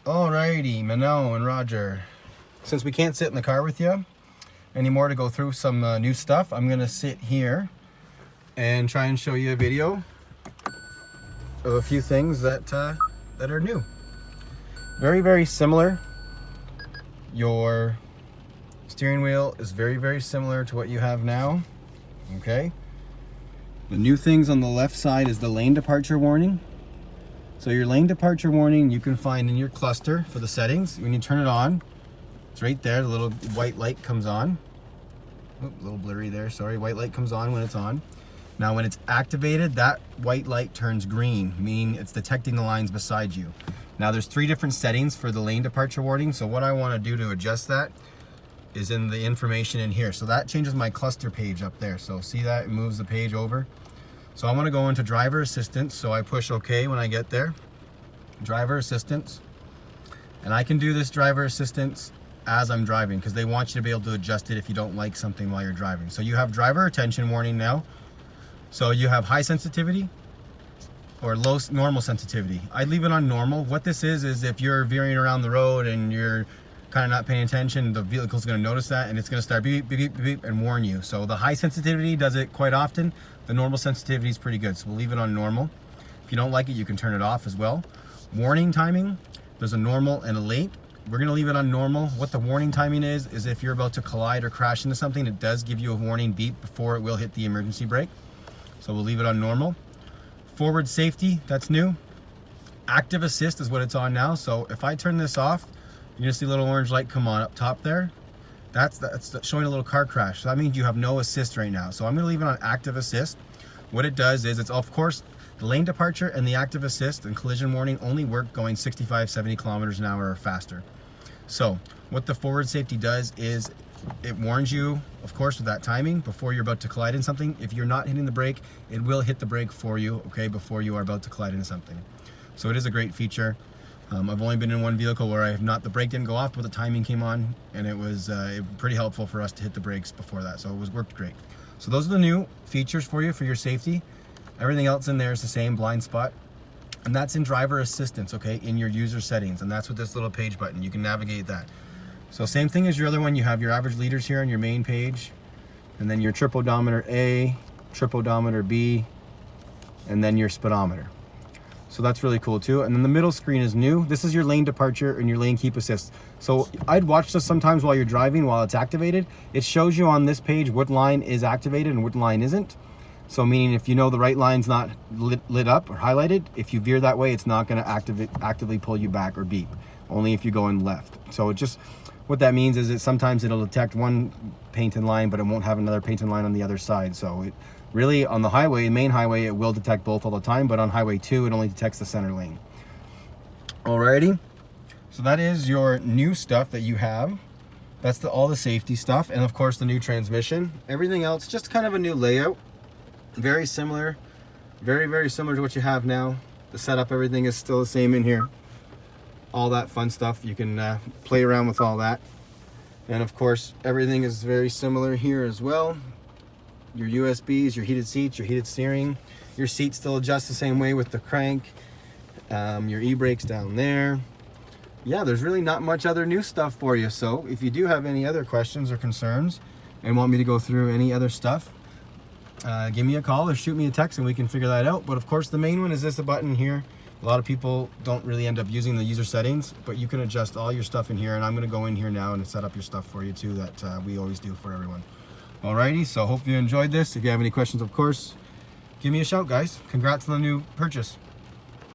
Alrighty, Minot and Roger. Since we can't sit in the car with you anymore to go through some new stuff, I'm gonna sit here and try and show you a video of a few things that are new. Very similar. Your steering wheel is very similar to what you have now. Okay. The new things on the left side is the lane departure warning. So your lane departure warning you can find in your cluster for the settings. When you turn it on, it's right there. The little white light comes on. Oop, a little blurry there, sorry. White light comes on when it's on. Now when it's activated, that white light turns green, meaning it's detecting the lines beside you. Now there's 3 different settings for the lane departure warning. So what I want to do to adjust that is in the information in here. So that changes my cluster page up there. So see that? It moves the page over. So I want to go into driver assistance. So I push OK when I get there. Driver assistance. And I can do this driver assistance as I'm driving because they want you to be able to adjust it if you don't like something while you're driving. So you have driver attention warning now. So you have high sensitivity or normal sensitivity. I'd leave it on normal. What this is if you're veering around the road and you're kind of not paying attention, the vehicle's going to notice that and it's going to start beep, beep, beep, beep, and warn you. So the high sensitivity does it quite often. The normal sensitivity is pretty good, so we'll leave it on normal. If you don't like it, you can turn it off as well. Warning timing, there's a normal and a late. We're going to leave it on normal. What the warning timing is if you're about to collide or crash into something, it does give you a warning beep before it will hit the emergency brake. So we'll leave it on normal. Forward safety, that's new. Active assist is what it's on now. So if I turn this off, you're gonna see a little orange light come on up top there. That's showing a little car crash. So that means you have no assist right now. So I'm gonna leave it on active assist. What it does is it's, of course, the lane departure and the active assist and collision warning only work going 65, 70 kilometers an hour or faster. So what the forward safety does is it warns you, of course, with that timing before you're about to collide in something. If you're not hitting the brake, it will hit the brake for you, okay, before you are about to collide into something. So it is a great feature. I've only been in one vehicle where the brake didn't go off, but the timing came on, and it was pretty helpful for us to hit the brakes before that. So it worked great. So those are the new features for you for your safety. Everything else in there is the same, blind spot. And that's in driver assistance, okay, in your user settings. And that's with this little page button. You can navigate that. So same thing as your other one, you have your average liters here on your main page, and then your trip odometer A, trip odometer B, and then your speedometer. So that's really cool too. And then the middle screen is new. This is your lane departure and your lane keep assist. So I'd watch this sometimes while you're driving, while it's activated. It shows you on this page what line is activated and what line isn't. So meaning if you know the right line's not lit up or highlighted, if you veer that way, it's not gonna actively pull you back or beep, only if you go in left. So what that means is that sometimes it'll detect one painted line, but it won't have another painted line on the other side. So it really, on the highway, main highway, it will detect both all the time, but on highway 2, it only detects the center lane. Alrighty, so that is your new stuff that you have. That's all the safety stuff, and of course the new transmission. Everything else, just kind of a new layout. Very similar, very similar to what you have now. The setup, everything is still the same in here. All that fun stuff, you can play around with all that. And of course, everything is very similar here as well. Your USBs, your heated seats, your heated steering. Your seats still adjust the same way with the crank. Your e-brakes down there. Yeah, there's really not much other new stuff for you. So if you do have any other questions or concerns and want me to go through any other stuff, give me a call or shoot me a text and we can figure that out. But of course, the main one is this button here. A lot of people don't really end up using the user settings, but you can adjust all your stuff in here, and I'm going to go in here now and set up your stuff for you too, that we always do for everyone. Alrighty, so hope you enjoyed this. If you have any questions, of course, give me a shout, guys. Congrats on the new purchase.